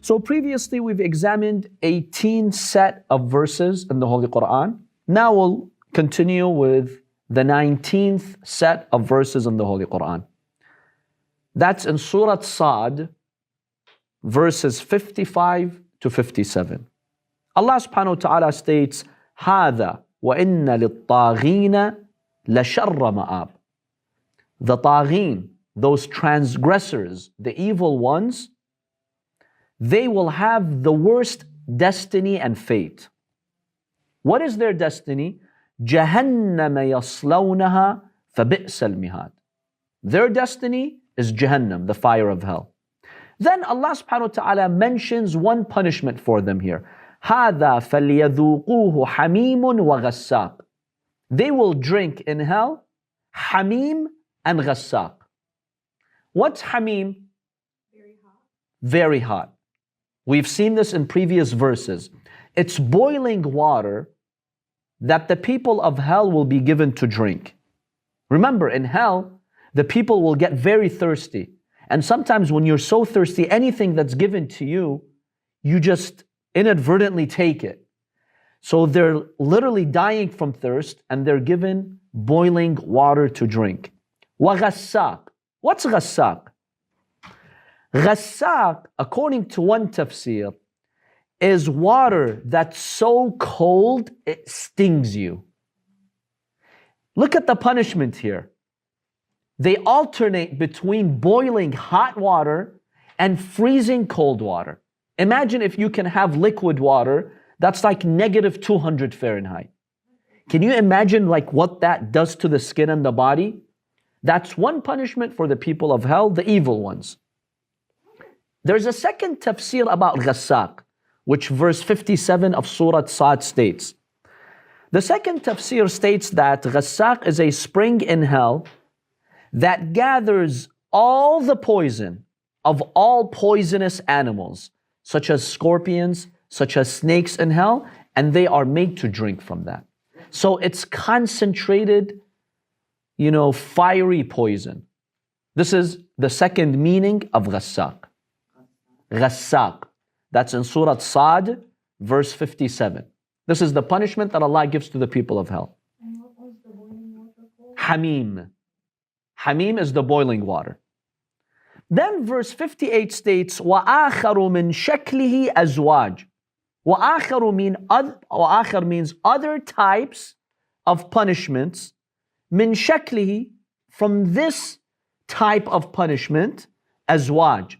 So previously we've examined 18 set of verses in the Holy Quran. Now we'll continue with the 19th set of verses in the Holy Quran. That's in Surah Sad, verses 55 to 57. Allah subhanahu wa ta'ala states, هَذَا وَإِنَّ لِلطَّاغِينَ لَشَرَّ مَآبٍ. The taghin, those transgressors, the evil ones, they will have the worst destiny and fate. What is their destiny? جَهَنَّمَ يَصْلَوْنَهَا فَبِئْسَ الْمِهَادِ. Their destiny is Jahannam, the fire of hell. Then Allah subhanahu wa ta'ala mentions one punishment for them here. هَذَا فَلْيَذُوقُوهُ حَمِيمٌ وَغَسَّاقٌ. They will drink in hell Hameem and Ghassaq. What's Hameem? Very hot. Very hot. We've seen this in previous verses. It's boiling water that the people of hell will be given to drink. Remember, in hell, the people will get very thirsty. And sometimes when you're so thirsty, anything that's given to you, you just inadvertently take it. So they're literally dying from thirst and they're given boiling water to drink. وَغَسَّاقٌ. What's Ghassaq? Ghassaq, according to one tafsir, is water that's so cold it stings you. Look at the punishment here. They alternate between boiling hot water and freezing cold water. Imagine if you can have liquid water that's like negative 200 Fahrenheit. Can you imagine like what that does to the skin and the body? That's one punishment for the people of hell, the evil ones. There's a second tafsir about Ghassaq, which verse 57 of Surah Sad states. The second tafsir states that Ghassaq is a spring in hell that gathers all the poison of all poisonous animals, such as scorpions, such as snakes in hell, and they are made to drink from that. So it's concentrated, fiery poison. This is the second meaning of Ghassaq. Ghassaq. That's in Surah Sad, verse 57. This is the punishment that Allah gives to the people of hell. And what was the boiling water called? Hameem. Hameem is the boiling water. Then verse 58 states, وَآخَرُ مِنْ شَكْلِهِ أَزْوَاجٌ. وَآخَر means other types of punishments. مِنْ شَكْلِهِ, from this type of punishment, أَزْوَاج.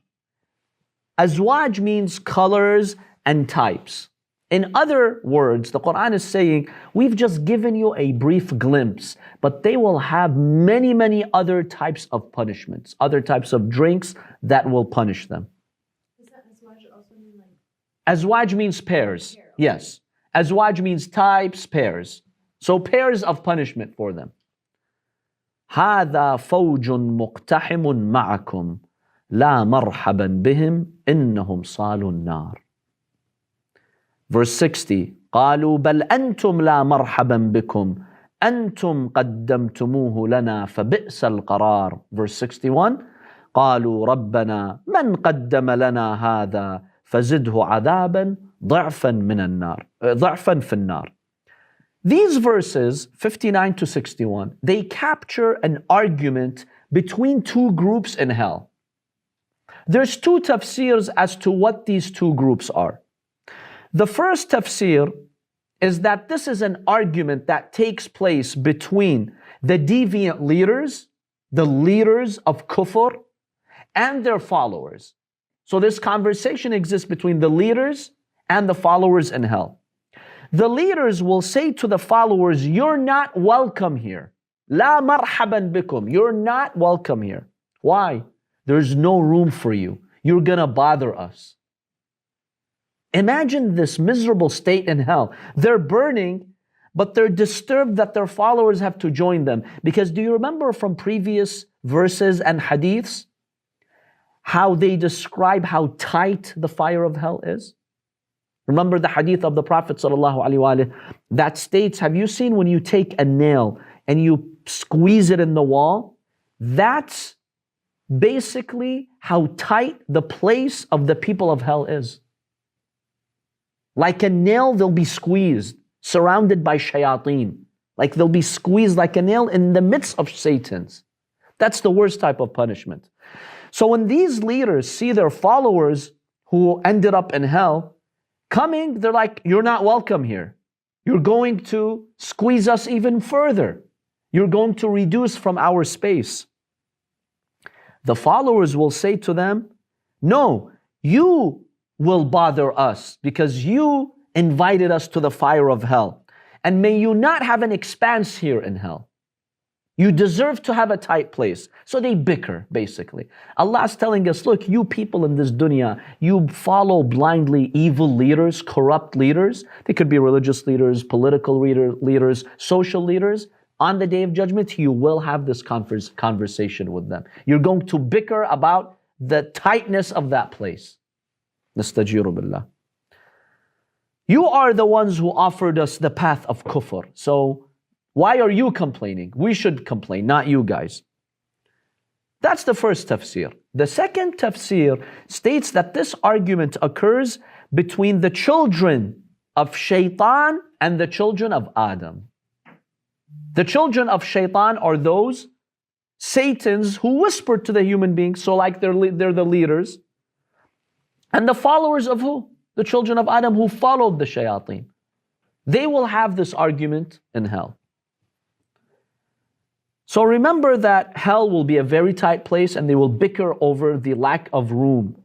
Azwaj means colors and types. In other words, the Quran is saying, we've just given you a brief glimpse, but they will have many, many other types of punishments, other types of drinks that will punish them. Does that azwaj also mean like? Azwaj means pairs. Yes. Azwaj means types, pairs. So pairs of punishment for them. هَذَا فَوْجٌ مُقْتَحِمٌ مَعَكُمْ لا مرحبا بهم إنهم صالوا النار. Verse 60. قالوا بل أنتم لا مرحبا بكم أنتم قدمتموه لنا فبئس القرار. Verse 61. قالوا ربنا من قدم لنا هذا فزده عذابا ضعفا من النار ضعفا في النار. These verses 59 to 61, they capture an argument between two groups in hell. There's two tafsirs as to what these two groups are. The first tafsir is that this is an argument that takes place between the deviant leaders, the leaders of kufr, and their followers. So this conversation exists between the leaders and the followers in hell. The leaders will say to the followers, you're not welcome here. La marhaban bikum. You're not welcome here. Why? There's no room for you. You're gonna bother us. Imagine this miserable state in hell. They're burning, but they're disturbed that their followers have to join them. Because do you remember from previous verses and hadiths how they describe how tight the fire of hell is? Remember the hadith of the Prophet ﷺ that states, have you seen when you take a nail and you squeeze it in the wall? That's basically how tight the place of the people of hell is. Like a nail, they'll be squeezed, surrounded by shayateen. Like they'll be squeezed like a nail in the midst of Satans. That's the worst type of punishment. So when these leaders see their followers who ended up in hell coming, they're like, you're not welcome here. You're going to squeeze us even further. You're going to reduce from our space. The followers will say to them, no, you will bother us because you invited us to the fire of hell. And may you not have an expanse here in hell. You deserve to have a tight place. So they bicker, basically. Allah's telling us, look, you people in this dunya, you follow blindly evil leaders, corrupt leaders. They could be religious leaders, political leaders, social leaders. On the Day of Judgment, you will have this conversation with them. You're going to bicker about the tightness of that place. Nastajiru billah. You are the ones who offered us the path of kufr. So why are you complaining? We should complain, not you guys. That's the first tafsir. The second tafsir states that this argument occurs between the children of shaitan and the children of Adam. The children of shaitan are those Satans who whispered to the human beings, so like they're the leaders. And the followers of who? The children of Adam who followed the shayateen. They will have this argument in hell. So remember that hell will be a very tight place and they will bicker over the lack of room.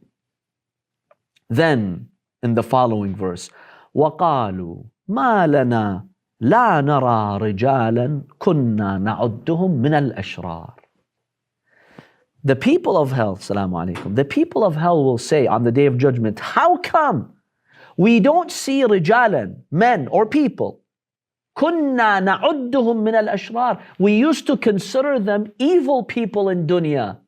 Then, in the following verse, وَقَالُوا مَا لَنَا لَا نَرَى رِجَالًا كُنَّا نَعُدُّهُمْ مِنَ الْأَشْرَارِ. The people of hell, salamu alaykum, the people of hell will say on the Day of Judgment, how come we don't see rijalan, men or people? كُنَّا نَعُدُّهُمْ مِنَ الْأَشْرَارِ. We used to consider them evil people in dunya.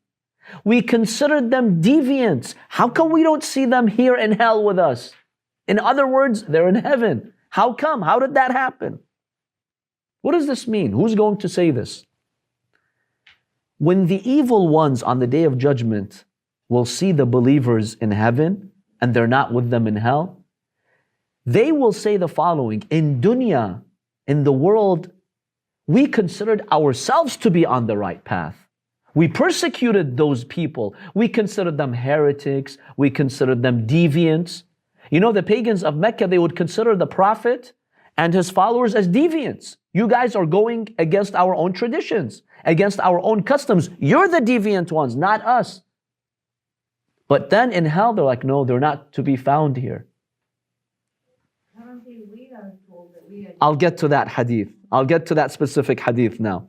We considered them deviants. How come we don't see them here in hell with us? In other words, they're in heaven. How come? How did that happen? What does this mean? Who's going to say this? When the evil ones on the Day of Judgment will see the believers in heaven and they're not with them in hell, they will say the following: in dunya, in the world, we considered ourselves to be on the right path. We persecuted those people. We considered them heretics. We considered them deviants. You know, the pagans of Mecca, they would consider the Prophet and his followers as deviants. You guys are going against our own traditions, against our own customs. You're the deviant ones, not us. But then in hell, they're like, no, they're not to be found here. I'll get to that hadith. I'll get to that specific hadith now.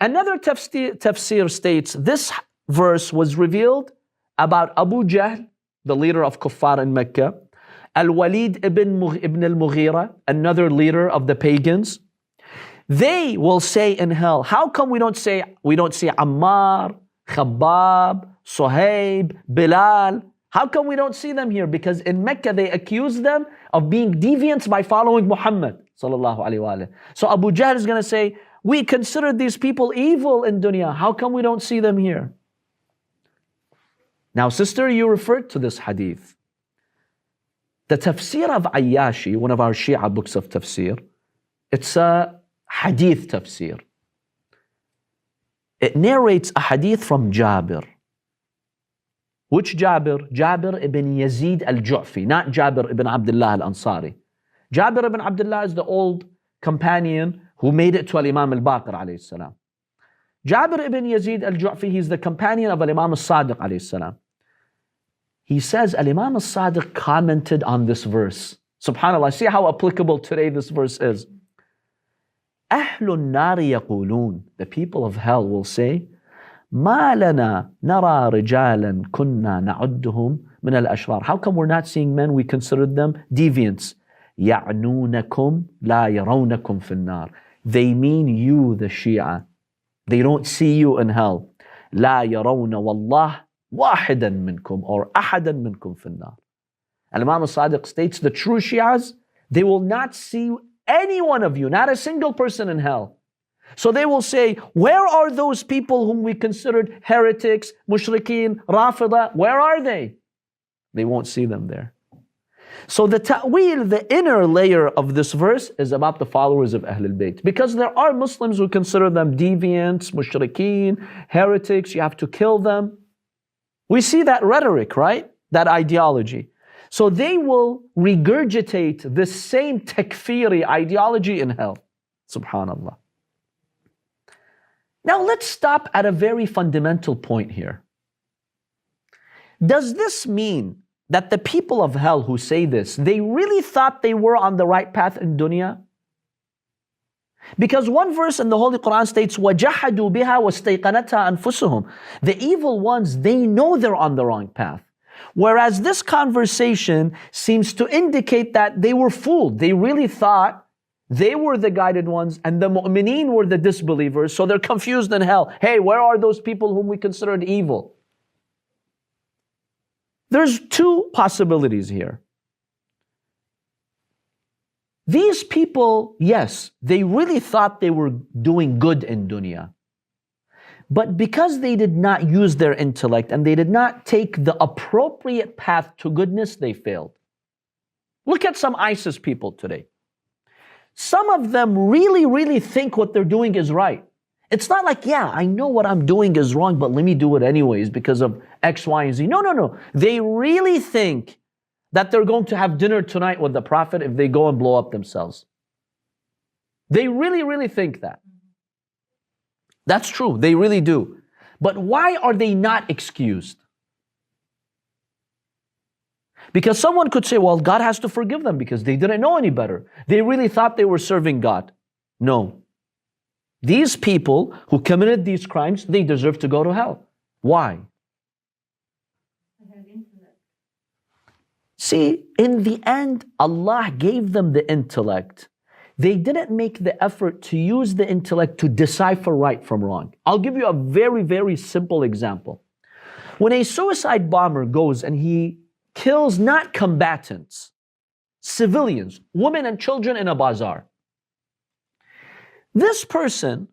Another tafsir states, this verse was revealed about Abu Jahl, the leader of Kuffar in Mecca, Al-Walid ibn al-Mughira, another leader of the pagans. They will say in hell, how come we don't see Ammar, Khabbab, Suhaib, Bilal? How come we don't see them here? Because in Mecca they accuse them of being deviants by following Muhammad sallallahu alaihi wasallam. So Abu Jahl is going to say, we considered these people evil in dunya. How come we don't see them here? Now, sister, you referred to this hadith. The tafsir of Ayyashi, one of our Shia books of tafsir, it's a hadith tafsir. It narrates a hadith from Jabir. Which Jabir? Jabir ibn Yazid al-Ju'fi, not Jabir ibn Abdullah al-Ansari. Jabir ibn Abdullah is the old companion who made it to Imam Baqer alayhi salam. Jabir ibn Yazid al-Ju'fi, he's the companion of Imam Sadiq alayhi salam. He says, Imam Sadiq commented on this verse. SubhanAllah, see how applicable today this verse is. Ahlun nari yaqulun, the people of hell will say, ما لنا نرى رجالا كنا نعدهم من الأشرار. How come we're not seeing men? We considered them deviants. يعنونكم لا يرونكم في النار. They mean you, the Shia. They don't see you in hell. لا يرون والله واحدا منكم or أحدا منكم في النار. Imam Sadiq states the true Shias, they will not see any one of you, not a single person in hell. So they will say, where are those people whom we considered heretics, mushrikeen, rafida? Where are they? They won't see them there. So the ta'wil, the inner layer of this verse, is about the followers of Ahlul Bayt. Because there are Muslims who consider them deviants, mushrikeen, heretics, you have to kill them. We see that rhetoric, right? That ideology. So they will regurgitate this same takfiri ideology in hell. Subhanallah. Now let's stop at a very fundamental point here. Does this mean that the people of hell who say this, they really thought they were on the right path in dunya? Because one verse in the Holy Quran states, وَجَحَدُوا بِهَا وَاسْتَيْقَنَتْهَا أَنفُسُهُم. The evil ones, they know they're on the wrong path. Whereas this conversation seems to indicate that they were fooled. They really thought they were the guided ones and the mu'mineen were the disbelievers, so they're confused in hell. Hey, where are those people whom we considered evil? There's two possibilities here. These people, yes, they really thought they were doing good in dunya. But because they did not use their intellect and they did not take the appropriate path to goodness, they failed. Look at some ISIS people today. Some of them really think what they're doing is right. It's not like, yeah, I know what I'm doing is wrong, but let me do it anyways because of X, Y, and Z. No. They really think that they're going to have dinner tonight with the Prophet if they go and blow up themselves. They really think that. That's true, they really do. But why are they not excused? Because someone could say, well, God has to forgive them because they didn't know any better. They really thought they were serving God. No. These people who committed these crimes, they deserve to go to hell. Why? See, in the end, Allah gave them the intellect. They didn't make the effort to use the intellect to decipher right from wrong. I'll give you a very simple example. When a suicide bomber goes and he kills not combatants, civilians, women and children in a bazaar, this person,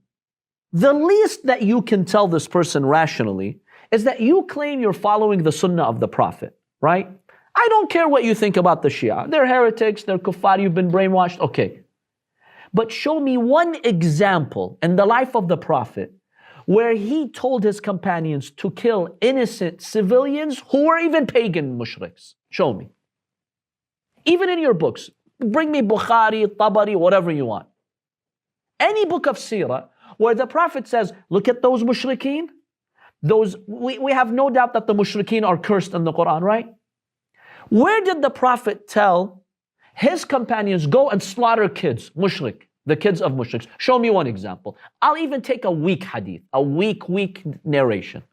the least that you can tell this person rationally is that you claim you're following the sunnah of the Prophet, right? I don't care what you think about the Shia. They're heretics, they're kuffar, you've been brainwashed, okay. But show me one example in the life of the Prophet where he told his companions to kill innocent civilians who were even pagan mushriks. Show me. Even in your books. Bring me Bukhari, Tabari, whatever you want. Any book of seerah where the Prophet says, look at those mushrikeen. We have no doubt that the mushrikeen are cursed in the Quran, right? Where did the Prophet tell his companions, go and slaughter kids, mushrik, the kids of mushriks? Show me one example. I'll even take a weak hadith, a weak narration.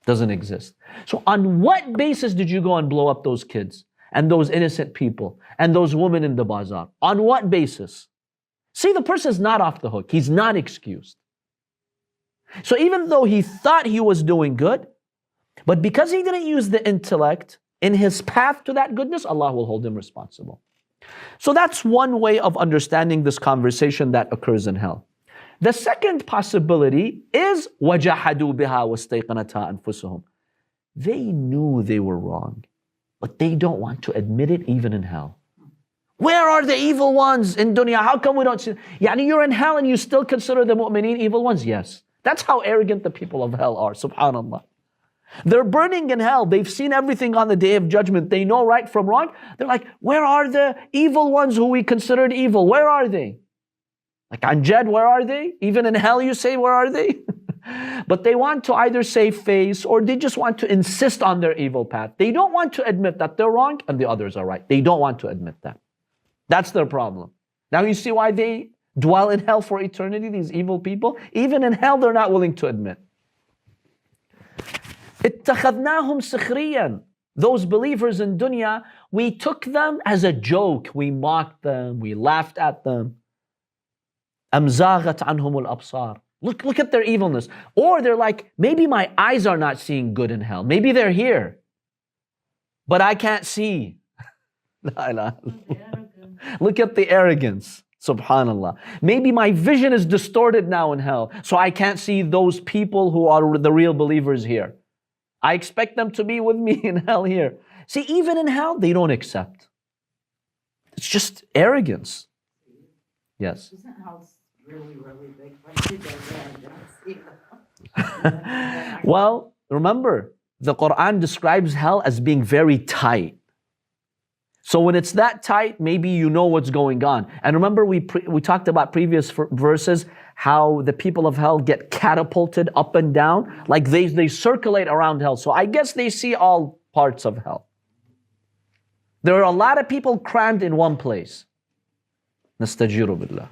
Doesn't exist. So on what basis did you go and blow up those kids and those innocent people and those women in the bazaar? On what basis? See, the person's not off the hook. He's not excused. So even though he thought he was doing good, but because he didn't use the intellect in his path to that goodness, Allah will hold him responsible. So that's one way of understanding this conversation that occurs in hell. The second possibility is وَجَحَدُوا بِهَا وَاسْتَيْقَنَتْهَا أَنفُسُهُم. They knew they were wrong, but they don't want to admit it even in hell. Where are the evil ones in dunya? How come we don't see? Yani you're in hell and you still consider the mu'mineen evil ones? Yes. That's how arrogant the people of hell are, subhanAllah. They're burning in hell. They've seen everything on the day of judgment. They know right from wrong. They're like, where are the evil ones who we considered evil? Where are they? Like Anjad, where are they? Even in hell you say, where are they? But they want to either save face or they just want to insist on their evil path. They don't want to admit that they're wrong and the others are right. They don't want to admit that. That's their problem. Now you see why they dwell in hell for eternity, these evil people? Even in hell, they're not willing to admit. اتخذناهم سخريا. Those believers in dunya, we took them as a joke. We mocked them. We laughed at them. أم زاغت عنهم الأبصار. Look at their evilness. Or they're like, maybe my eyes are not seeing good in hell. Maybe they're here, but I can't see. Look at the arrogance. Subhanallah. Maybe my vision is distorted now in hell, so I can't see those people who are the real believers here. I expect them to be with me in hell here. See, even in hell, they don't accept. It's just arrogance. Yes. Isn't house really, really big? Like, you don't see them. Well, remember, the Quran describes hell as being very tight. So when it's that tight, maybe you know what's going on. And remember, we talked about previous verses, how the people of hell get catapulted up and down, like they circulate around hell. So I guess they see all parts of hell. There are a lot of people crammed in one place. Nastajiru billah.